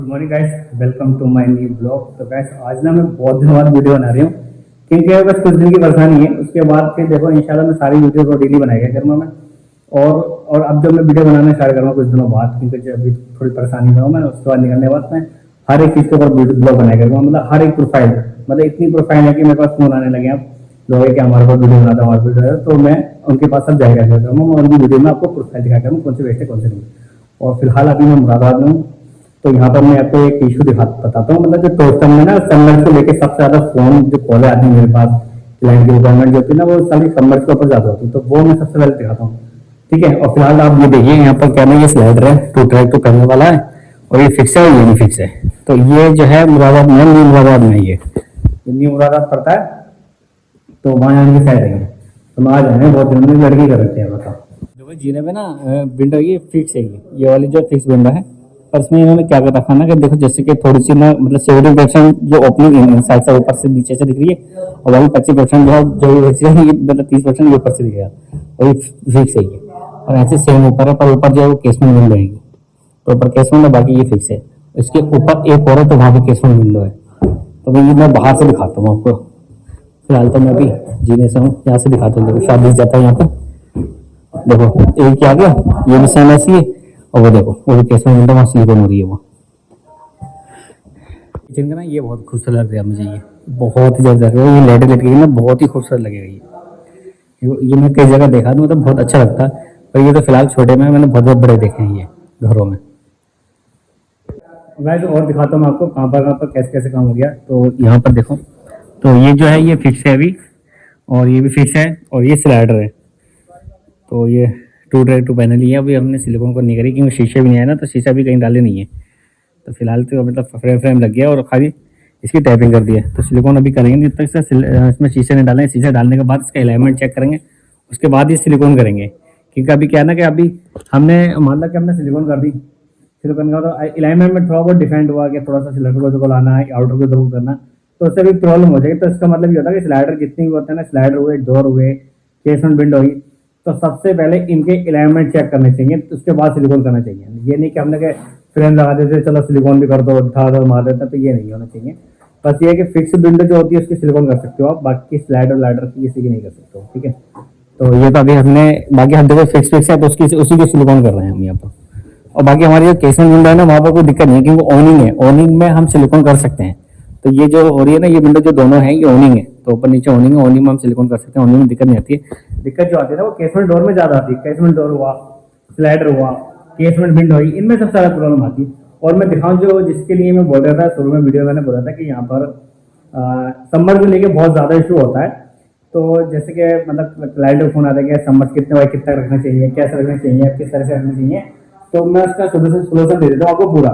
Good morning guys, welcome to my new blog. तो guys आज ना मैं बहुत दिनों बाद वीडियो बना रही हूँ क्योंकि बस कुछ दिन की परेशानी है। उसके बाद फिर देखो इंशाल्लाह मैं सारी वीडियो को डेली बनाएगा करूँगा मैं। और अब जब मैं वीडियो बनाना स्टार्ट करूँगा कुछ दिनों बाद, क्योंकि जब अभी थोड़ी परेशानी में हूँ मैं, उसके बाद निकलने के बाद मैं हर एक चीज़ के ऊपर ब्लॉग बनाया करूँगा। मतलब हर एक प्रोफाइल, मतलब इतनी प्रोफाइल है कि मेरे पास फोन आने लगे हैं अब लोग कि हमारे पास वीडियो बनाता हमारे वीडियो, तो मैं उनके पास सब जाएगा करता हूँ। मैं उनकी वीडियो में आपको प्रोफाइल दिखाता हूँ कौन से बेचते कौन से नहीं। और फिलहाल अभी मैं मुरादाबाद में हूँ। तो यहाँ पर मैं आपको एक इशू बताता हूँ। मतलब जो टोस्टन में ना सबमर्ज को लेके सबसे ज्यादा फोन जो कॉल आती है मेरे पास, क्लाइंट की रिक्वायरमेंट जो होती है ना वो सारी सबमर्ज के ऊपर ज्यादा होती है, तो वो मैं सबसे पहले दिखाता हूँ। ठीक है। और फिलहाल आप ये देखिए यहाँ पर क्या ना, ये स्लाइडर है, टू ट्रैक तो करने वाला है और ये फिक्स है और ये भी फिक्स है। तो ये जो है मुरादाबाद में, न्यू मुरादाबाद में, ये न्यू मुरादाबाद पड़ता है, तो वहाँ आने की साइड है। तो मैं आ जाए बहुत दिन में लड़की कर रखी है। बताओ देखो जीने में ना विंडो ये फिक्स है, ये वाली जो फिक्स विंडो है। पर इसमें इन्होंने क्या कर रखा ना कि देखो जैसे कि थोड़ी सी ना मतलब 70% जो ओपनिंग साइड से ऊपर से नीचे से दिख रही है, और वही 25% जो ये मतलब 30% ये ऊपर से दिखेगा, वही फिक्स है ये। और ऐसे सेम ऊपर है, पर ऊपर जो है वो केसमेंट विंडो है, तो ऊपर केसमेंट है, बाकी ये फिक्स है। इसके ऊपर एक और है तो वहाँ पे केसमेंट विंडो है। तो भाई मैं बाहर से दिखाता हूँ आपको। फिलहाल तो मैं अभी जीने से हूँ, यहाँ से दिखाता हूँ। देखो शादी जाता है यहाँ पे, देखो एक क्या गया, ये भी सेम ऐसी है। और वो देखो वो भी केसमेंट विंडो वहाँ सिलिकॉन हो रही है वो। किचन का ना ये बहुत खूबसूरत लग रहा है मुझे, ये बहुत ही ज़्यादा लग रहा है। ये लेटे लेट गई ना, बहुत ही खूबसूरत लगेगा ये मैं कई जगह देखा तो मतलब बहुत अच्छा लगता है। पर ये तो फिलहाल छोटे में, मैंने बहुत बहुत बड़े देखे हैं ये घरों में। वैसे और दिखाता हूँ मैं आपको कहाँ पर कैसे कैसे काम हो गया। तो यहाँ पर देखो, तो ये जो है ये फिक्स है अभी, और ये भी फिक्स है, और ये स्लाइडर है। तो ये टू ट्रैक टू पैनल ही है। अभी हमने सिलिकॉन को नहीं करी क्योंकि शीशे भी नहीं आया ना, तो शीशा भी कहीं डाले नहीं है। तो फिलहाल तो मतलब फ्रेम फ्रेम लग गया और खाली इसकी टैपिंग कर दी है। तो सिलिकॉन अभी करेंगे जब तक इसमें शीशे नहीं डालेंगे। शीशे डालने के बाद इसका अलाइनमेंट चेक करेंगे, उसके बाद ये सिलिकॉन करेंगे। क्योंकि अभी क्या है ना कि अभी हमने मान लो कि हमने सिलिकॉन कर दी, सिलिकॉन का तो अलाइनमेंट में थोड़ा बहुत डिफरेंट हुआ कि थोड़ा सा सिलेंडर को लाना है, आउटर को जरूर करना, तो उससे भी प्रॉब्लम हो जाएगी। तो इसका मतलब ये होता है कि स्लाइडर जितने भी होते हैं ना, स्लाइडर हुए, डोर हुए, केसमेंट विंडो हुई, तो सबसे पहले इनके अलाइनमेंट चेक करने चाहिए, उसके बाद सिलिकॉन करना चाहिए। ये नहीं कि हमने फ्रेम लगा देते चलो सिलिकॉन भी कर दो, उठा दो मार देते, तो ये नहीं होना चाहिए। बस ये है कि फिक्स विंडो जो होती है उसकी सिलिकॉन कर सकते हो आप, बाकी स्लाइडर लाइडर किसी की नहीं कर सकते हो। ठीक है। तो ये तो अभी हमने, बाकी हम देखो फिक्स फिक्स है तो उसकी उसी की सिलिकॉन कर रहे हैं हम यहाँ पर। और बाकी हमारी जो केसमेंट विंडो है ना, वहाँ पर कोई दिक्कत नहीं है क्योंकि ओनिंग है, ओनिंग में हम सिलिकॉन कर सकते हैं। तो ये जो हो रही है ना, ये विंडो जो दोनों है ये ओनिंग है, तो ऊपर नीचे ओनिंग है, ओनिंग में हम सिलिकॉन कर सकते हैं, ओनिंग में दिक्कत नहीं आती है। दिक्कत जो आती है ना वो केसमेंट डोर में ज्यादा आती है। केसमेंट डोर हुआ, स्लाइडर हुआ, केसमेंट विंडो हुई, इनमें सबसे ज्यादा प्रॉब्लम आती है। और मैं दिखाऊं जो जिसके लिए मैं बोल रहा था शुरू में वीडियो मैंने बोला था कि यहाँ पर समर को लेके बहुत ज्यादा इशू होता है। तो जैसे कि मतलब क्लाइंट को फोन आता है कि समर कितने बाई कितना रखना चाहिए, कैसे रखना चाहिए, किस तरह से रखना चाहिए, तो मैं उसका सोल्यूशन दे देता हूँ आपको पूरा।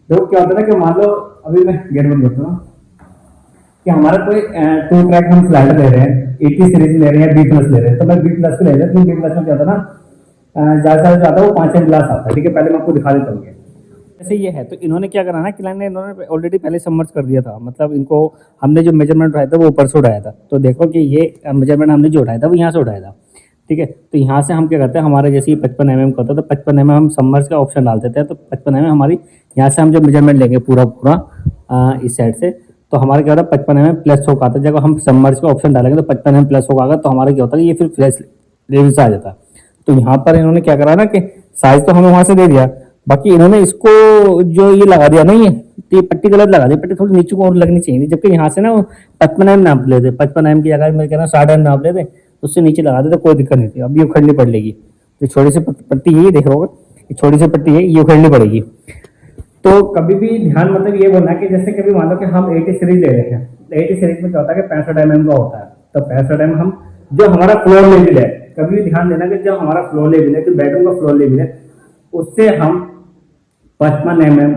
देखो क्या होता है ना कि मान लो अभी मैं गेट बंद करता हूँ कि हमारा कोई टू ट्रैक हम स्लाइडर ले रहे हैं, 80 सीरीज ले रहे हैं, बी प्लस ले रहे हैं, तो मैं बी प्लस को ले रहा हूँ। बी प्लस में क्या होता है ना, ज्यादा से ज्यादा वो 5 ग्लास आता है। ठीक है, पहले मैं आपको दिखा देता हूँ। जैसे ये है, तो इन्होंने क्या करा ना, क्लाइंट ने इन्होंने ऑलरेडी पहले सबमर्ज कर दिया था। मतलब इनको हमने जो मेजरमेंट उठाया था वो ऊपर से उठाया था। तो देखो कि ये मेजरमेंट हमने जो उठाया था वो यहाँ से उठाया था। ठीक है। तो यहाँ से हम क्या करते हैं, हमारे जैसे 55 mm का होता है तो 55 mm हम सबमर्ज का ऑप्शन डाल देते हैं। तो 55 mm हमारी यहाँ से हम जब मेजरमेंट लेंगे पूरा पूरा इस साइड से, तो हमारा क्या होता है 55 mm प्लस होगा आता है। जब हम सबमर्ज का ऑप्शन डालेंगे तो 55 mm प्लस होगा, तो हमारा क्या होता है ये फिर फ्लैश लेवल से आ जाता है। तो यहाँ पर इन्होंने क्या करा ना कि साइज तो हमें वहां से दे दिया, बाकी इन्होंने इसको जो ये लगा दिया नहीं है, तो ये पट्टी गलत लगा दी। पट्टी थोड़ी नीचे को और लगनी चाहिए थी, जबकि यहाँ से ना 55 एम नाप लेते, 55 एम की जगह मैं कह रहा हूँ 60 एम नाप लेते, उससे नीचे लगा देते, कोई दिक्कत नहीं थी। अब ये उखड़नी पड़ लेगी, जो छोटी सी पट्टी है ये देख रहे हो, ये छोटी सी पट्टी है, ये उखड़नी पड़ेगी। तो कभी भी ध्यान मतलब ये बोलना कि जैसे कभी मान लो कि हम 80 सीरीज ले रहे हैं, 80 सीरीज में क्या होता है कि 65 mm का होता है। तो 65 mm हम जो हमारा फ्लोर लेवल है, कभी भी ध्यान देना कि जो हमारा फ्लोर लेवल है, जो बेडरूम का फ्लोर लेवल है, उससे हम 55 mm,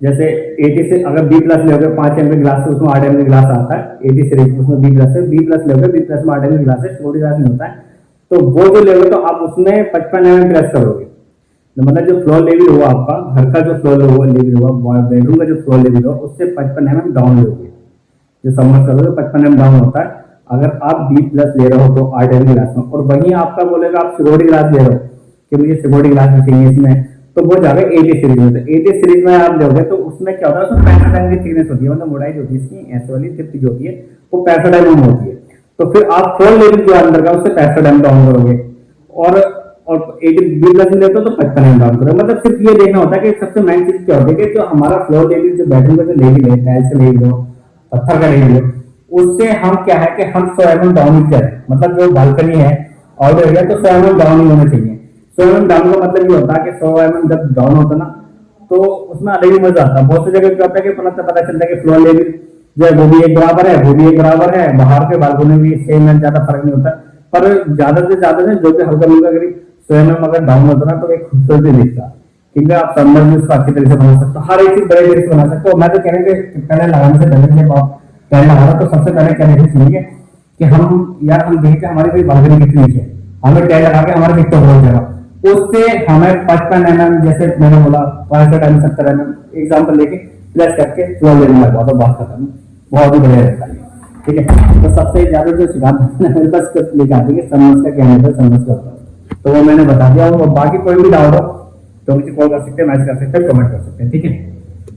जैसे 80 से अगर बी प्लस लोगे 5 एम ग्लास से, उसमें 8 एम ग्लास आता है 80 सीरीज, उसमें बी प्लस है, बी प्लस लोगे, बी प्लस में 8 एम ग्लास है, छोटी ग्लास नहीं होता है। तो वो जो लोगे तो आप उसमें 55 mm प्लस करोगे। तो मतलब जो फ्लोर लेवल हुआ आपका घर का, जो फ्लोर लेवल हुआ बेडरूम का, जो फ्लोर लेवल हुआ उससे 55 mm डाउन लोगे। जो समझ करोगे 55 mm डाउन होता है अगर आप बी प्लस ले रहे हो तो 8 एम ग्लास में। और वहीं आपका बोलेगा आप सिक्योरिटी ग्लास ले रहे हो कि मुझे सिक्योरिटी ग्लास भी चाहिए इसमें, तो वो जाएगा 80 सीरीज में। तो 80 सीरीज में आप लोगे तो उसमें क्या होता है, उसमें 65 एम की थिकनेस होती है, मतलब मोटाई जो होती है इसकी ऐसे वाली टिप जो होती है वो 65 एम होती है। तो फिर आप 4 लेवल जो अंदर का उससे 65 एम डाउन करोगे, और 80 बी प्लस में लेते हो तो 55 एम डाउन करोगे। मतलब सिर्फ ये देखना होता है कि सबसे मेन चीज क्या होती है कि जो हमारा फ्लोर लेवल, जो बेडरूम का जो लेवल है, टाइल्स का लेवल हो, पत्थर का लेवल हो, उससे हम क्या है कि हम 100 एम डाउन ही करें। मतलब जो बालकनी है ऑर्डर एरिया, तो 100 एम डाउन ही होना चाहिए। 100 एम डाउन का मतलब ये होता है कि 100 एम जब डाउन होता है ना, तो उसमें अलग ही मजा आता है। बहुत सी जगह क्या होता है कि पता चलता है कि फ्लोर लेवल जो है वो भी एक बराबर है, वो भी एक बराबर है, बाहर के बालकनी भी सेम है, ज्यादा फर्क नहीं होता। पर ज्यादा से ज्यादा ना जो भी हल्का फुल्का करीब 100 एम अगर डाउन होता ना, तो एक खूबसूरती दिखता है। क्योंकि आप संदर्भ में उसको अच्छी तरह से बना सकते हो, हर एक चीज बड़े तरीके से बना सकते हो। मैं तो कह रहा हूँ कि पहले लगाने से पहले जब आप पहले लगाना, तो सबसे पहले क्या देखना चाहिए कि हम यार हम देखें हमारी कोई बालकनी कितनी नीचे है, हमें टैग लगा के हमारे टिकटॉक हो जाएगा, उससे हमें 55 एम, जैसे मैंने बोला 65 एम 70 एम एग्जाम्पल लेके प्लस करके फ्लोर लेने लगा, तो बात खत्म, बहुत ही बढ़िया रहता है। ठीक है, तो सबसे ज्यादा जो सिद्धांत मेरे पास लेके आते हैं समझ का क्या है, समझ का होता है, तो वो मैंने बता दिया। और बाकी कोई भी डाउट हो तो मुझे कॉल कर सकते हैं, मैसेज कर सकते हैं, कमेंट कर सकते हैं। ठीक है,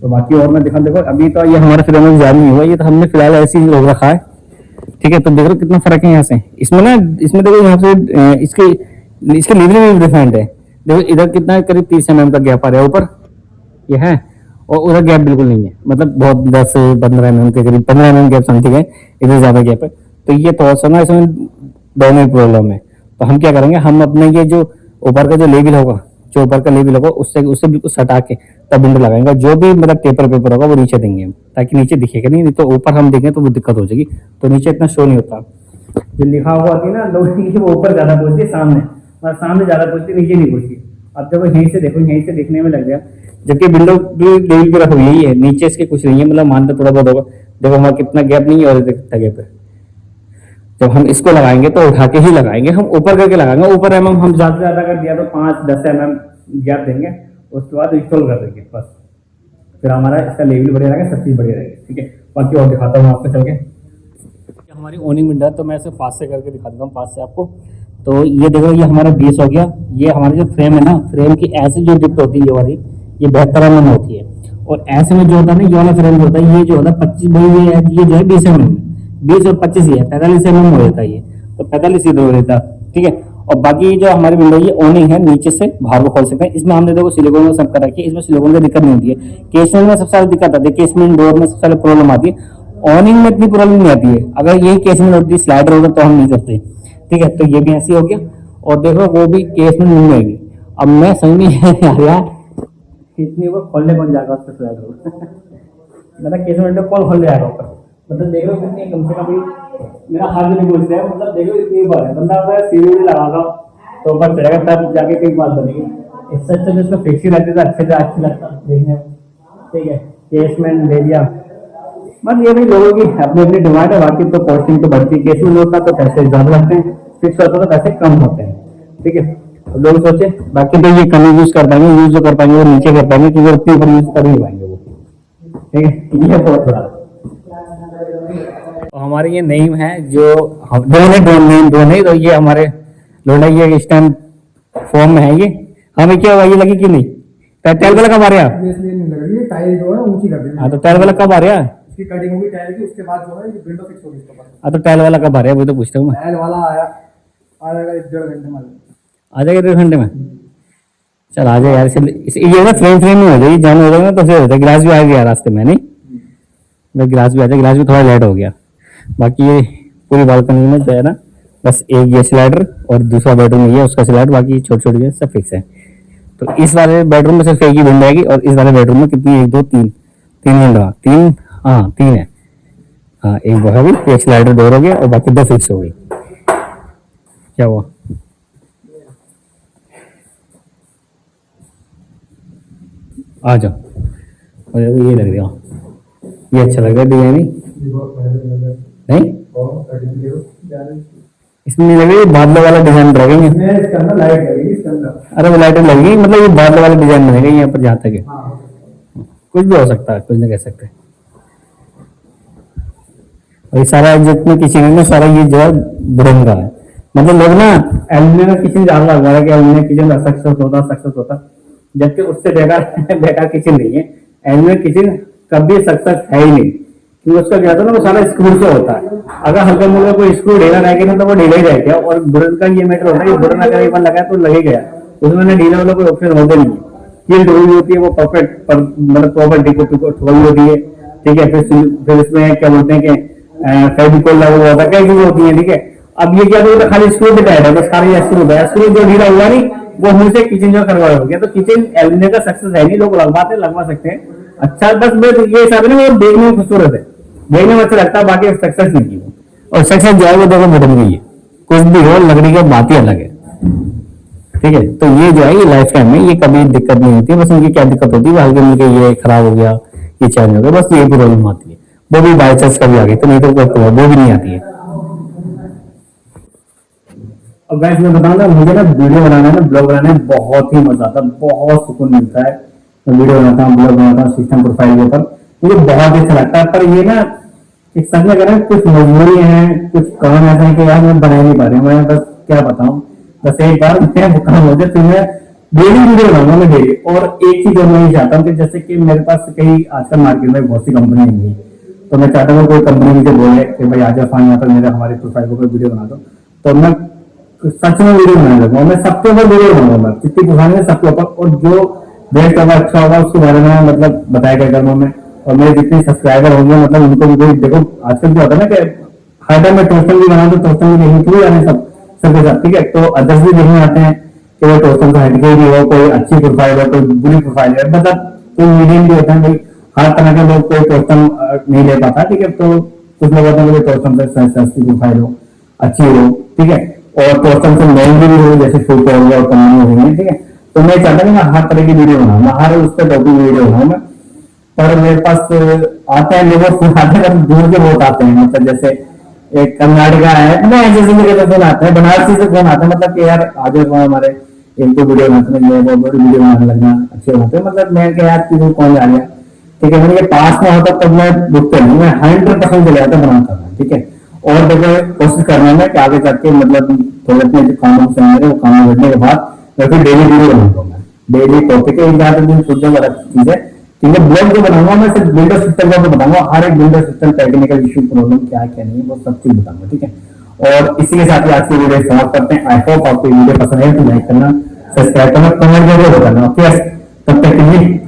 तो बाकी और मैं देखो अभी तो ये हमारा फिर ज्यादा नहीं हुआ, ये तो हमने फिलहाल ऐसे ही रोक रखा है। ठीक है, तो देख लो कितना फर्क है यहाँ से, इसमें ना, इसमें देखो यहाँ से इसके इसके लेवल में डिफरेंट है। देखो इधर कितना करीब 30 एम का गैप आ रहा है ऊपर, ये है, और उधर गैप बिल्कुल नहीं है, मतलब बहुत 10 से 15 एम के करीब, 15 एम गैप समथिंग है, इधर ज्यादा गैप है। तो ये थोड़ा सा ना इसमें दोनों प्रॉब्लम है। तो हम क्या करेंगे, हम अपने ये जो ऊपर का जो लेवल होगा, जो ऊपर का लेवल होगा उससे उससे बिल्कुल सटा के तब विंडो लगाएंगे। जो भी मतलब पेपर पेपर होगा वो नीचे देंगे हम, ताकि नीचे दिखेगा नहीं तो ऊपर हम देंगे तो वो दिक्कत हो जाएगी, तो नीचे इतना शो नहीं होता। जो लिखा हुआ होती है ना लोगों की, वो ऊपर ज्यादा पहुंचती है सामने, और सामने ज्यादा पहुंचती नीचे नहीं पहुंचती। अब देखो यहीं से देखो, यहीं से देखने में लग गया, जबकि विंडो भी लेवल पे रखो यही है, नीचे इसके कुछ नहीं है, मतलब मानते थोड़ा बहुत होगा। देखो हमारा कितना गैप नहीं है और कितना गैप है। जब हम इसको लगाएंगे तो उठा के ही लगाएंगे, हम ऊपर करके लगाएंगे। ऊपर एम हम ज्यादा से ज्यादा कर दिया तो 5-10 एम गैप देंगे, उसके बाद इंस्टॉल कर देंगे बस। फिर हमारा इसका लेवल बढ़िया रहेगा, सब चीज बढ़िया रहेगी। ठीक है, बाकी और दिखाता हूँ आपको चल के हमारी ओनिंग विंडो है, तो मैं इसे पास से करके दिखा देता हूँ, पास से आपको। तो ये देखो, ये हमारा बेस हो गया, ये हमारी जो फ्रेम है ना, फ्रेम की ऐसे जो डिप्ट होती है ये वाली, ये 72 एम होती है, और ऐसे में जो होता है ना, ये वाला फ्रेम जो होता है, ये जो होता है 25, ये जो है 20 एम, 20 और 25 ही है, 45 एम हो जाता है ये, तो 45 इधर हो जाता है। ठीक है, और बाकी जो हमारी विंडो ये ओनिंग है, नीचे से बाहर को खोल सकते हैं। इसमें हमने देखो सिलिकॉन में सब कर रखी है, इसमें सिलिकॉन की दिक्कत नहीं होती है। केसमेंट में सबसे ज्यादा दिक्कत आती है, केसमेंट डोर में सबसे ज्यादा प्रॉब्लम आती है, ऑनिंग में इतनी प्रॉब्लम नहीं आती है। अगर यही केसमेंट होती, स्लाइडर होता तो हम नहीं करते। ठीक है, तो ये भी ऐसे हो गया, और देखो वो भी केसमेंट नहीं आएगी। अब मैं समझ नहीं आ रहा इतनी वो खोलने कौन जाएगा उसका स्लाइडर मतलब केसमेंट में कौन खोल जाएगा ऊपर, मतलब देख लो कितनी कम से कम मेरा हाथ भी नहीं पहुंच रहा है, मतलब देखो इतनी बार है बंदा अगर सीढ़ी भी लगागा तो ऊपर चढ़ेगा, तब जाके कई बात बनेगी। इससे अच्छा जिसको फिक्स ही रहती है अच्छे से अच्छी लगता देखने में। ठीक है, केसमेंट ले लिया, बस ये भी लोगों की अपनी अपनी डिमांड है, बाकी तो कॉस्टिंग तो बढ़ती है। केसमेंट होता तो पैसे ज्यादा लगते हैं, फिक्स होता तो पैसे कम होते हैं। ठीक है, तो लोग सोचे बाकी तो ये कम यूज कर पाएंगे, यूज जो कर पाएंगे वो नीचे कर पाएंगे, क्योंकि उतनी ऊपर यूज कर नहीं पाएंगे वो। ठीक है, ये बहुत बड़ा। तो हमारे ये नेम है जो दो नहीं, तो ये हमारे लोडा ये स्टैंड फॉर्म में है। ये हमें क्या हुआ, ये लगी कि नहीं? टाइल वाला कब आ रहा है? इसलिए नहीं लग रही है, टाइल जो है ऊंची कर दी। हाँ, तो टाइल वाला कब आ रहा है? इसकी कटिंग होगी टाइल की, उसके बाद जो है ये विंडो फिक्स होगी इसके बाद। हाँ, तो टाइल वाला कब आ रहा है वो तो पूछता हूँ मैं। टाइल वाला आ जाएगा 1-1.5 घंटे में। आ जाएगा 1.5 घंटे में? चल आ जाए यार, ये ना फ्रेम फ्रेम में हो जाएगी, जान हो जाएगा तो फिर हो जाएगा। गिलास भी आ गया रास्ते में, नहीं गिलास भी आ जाए, गिलास भी थोड़ा लेट हो गया। बाकी ये पूरी बालकनी में जो है ना, बस एक ये स्लाइडर और दूसरा बेडरूम ये उसका स्लाइडर, बाकी छोटे छोटे सब फिक्स है। तो इस वाले बेडरूम में सिर्फ एक ही विंडो आएगी, और इस वाले बेडरूम में कितनी, 1 2 3 3 विंडो, 3, हाँ 3 है। हाँ, एक वो है, एक स्लाइडर डोर हो गया और बाकी 2 फिक्स हो गई। क्या हुआ? आ जाओ, ये लग रहा, ये अच्छा लग रहा है डिजाइन नहीं? इसमें नहीं लगे, बादलों वाला डिजाइन रहेगा इसके अंदर, लाइट लगेगी इसके अंदर। अरे वो लाइट लगेगी, मतलब ये बादलों वाला डिजाइन बनेगा यहाँ पर जहाँ तक है। कुछ भी हो सकता है, कुछ नहीं कह सकते। और ये सारा जितने किचन है ना, सारा ये जो है वुडन का है। मतलब लोग ना एल्यूमिनियम का किचन ज्यादा लगवा रहे कि एल्यूमिनियम किचन सक्सेस होता। जबकि उससे बेकार बेकार किचन नहीं है। एनिमल किचन कभी सक्सेस है ही नहीं, क्योंकि उसका क्या होता है ना, वो सारा स्क्रू से होता है। अगर हल्का मुल्का कोई स्क्रू ढीला रह गया ना तो वो ढीला ही रह गया। और बुरन का ये मैटर होता है कि बुरन अगर एक बार लगाया तो लगे गया, उसमें ना ढीला वाला कोई ऑप्शन होता नहीं है। कील हुई होती है वो परफेक्ट पर, मतलब प्रॉपर डिको ठोई होती है, ठीक है। फिर उसमें क्या बोलते हैं कि फेविकोल लगा हुआ होता है, कई चीजें होती है, ठीक है। अब ये क्या होता है, खाली स्क्रू पे टाइट है, बस खाली स्क्रू है, स्क्रू जो ढीला हुआ नहीं वो हमेशा किचन जो खराब हो गया। तो किचन एल्यूमिनियम का सक्सेस है नहीं, लोग लगवा सकते हैं। अच्छा बस मैं तो ये हिसाब है ना, वो देखने में खूबसूरत है, देखने में अच्छा लगता है, बाकी सक्सेस नहीं की वो। और सक्सेस जो है वो देखो मॉडर्न की है, कुछ भी हो लकड़ी का बात ही अलग है, ठीक है। तो ये जो है ये लाइफ टाइम में ये कभी दिक्कत नहीं होती। बस इनकी क्या दिक्कत होती है, हल्के मिलके ये खराब हो गया, ये चेंज हो गया, बस ये प्रॉब्लम आती है। वो भी बाई चांस कभी आ गई, तो नहीं तो वो भी नहीं आती है। अब गाइस मैं बताऊंगा, मुझे ना वीडियो बनाना है ना, ब्लॉग बनाने में बहुत ही मजा आता है, बहुत सुकून मिलता है। मैं वीडियो बनाता हूँ, ब्लॉग बनाता हूँ सिस्टम प्रोफाइल के ऊपर, मुझे बहुत अच्छा लगता है। पर ये ना एक सच में करें, कुछ मजबूरी है, कुछ काम ऐसा है कि यार मैं बना ही नहीं पा रही हूँ। मैं बस क्या बताऊँ, बस एक बार मैं वो काम हो जाए तो मैं डेली वीडियो बनाऊंगा, मैं डेली। और एक ही जो मैं चाहता हूँ कि जैसे कि मेरे पास कई आजकल मार्केट में बहुत सी कंपनी है, तो मैं चाहता हूँ कोई कंपनी मुझे बोले कि भाई आज फाइन यहाँ पर मेरे हमारे प्रोफाइल के ऊपर वीडियो बना दो, तो मैं सच में वीडियो बनाने लगूंगा। मैं सबके ऊपर वीडियो बनाऊंगा, मैं जितनी पुरानी है सबके ऊपर, और जो बेस्ट होगा अच्छा होगा उसके बारे में मतलब बताया क्या करूँ मैं। और मेरे जितने सब्सक्राइबर होंगे मतलब उनको भी कोई देखो, आजकल क्या होता है ना कि हर टाइम मैं टोस्टन भी बना तो टोस्टन भी देखने क्यों आने सब सबके साथ, ठीक है। तो अदर्स भी देखने आते हैं कि वो टोस्टन से हटके भी हो, कोई अच्छी प्रोफाइल है, कोई बुरी प्रोफाइल है, मतलब कोई मीडियम भी होता है भाई। हर तरह के लोग कोई टोस्टन नहीं ले पाता, ठीक है। तो कुछ लोग होते हैं टोस्टन से सस्ती प्रोफाइल हो, अच्छी हो, ठीक है। और टोस्टन से महंगी भी हो, जैसे फूड हो गया और कंपनी हो गई है, ठीक है। तो मैं चाहता हूँ मैं हर तरह की वीडियो बनाऊँ, मैं हर उस पर टॉपिक वीडियो बनाऊँ मैं। पर मेरे पास आते हैं लोग, आते हैं दूर के बहुत आते हैं, मतलब जैसे एक कर्नाटका है, मैं ऐसे जगह से फोन आते हैं, बनारसी से फोन आते हैं, मतलब कि यार आज हमारे इनको वीडियो बनाते हैं, बहुत बड़ी वीडियो बनाने लगना अच्छे होते हैं। मतलब मैं क्या यार किसी कौन जा गया, ठीक है। मैंने पास में होता तब मैं रुकते नहीं, मैं 100% चले जाता बनाता हूँ, ठीक है। और देखो कोशिश करना है कि आगे जाके मतलब थोड़े अपने जो काम से मेरे वो काम करने के बाद मैं फिर डेली वीडियो बनाऊंगा, मैं डेली टॉपिक है, एक ज्यादा दिन सोचने वाला चीज है, ठीक है। ब्लॉग जो बनाऊंगा मैं सिर्फ बिल्डर सिस्टम का बताऊंगा, हर एक builder system technical issue problem क्या क्या नहीं है वो सब चीज बताऊंगा, ठीक है। और इसी के साथ ही आज की वीडियो समाप्त करते हैं। आई होप आपको वीडियो पसंद है तो लाइक करना, सब्सक्राइब करना, कमेंट जरूर करना, ओके। तब तक के लिए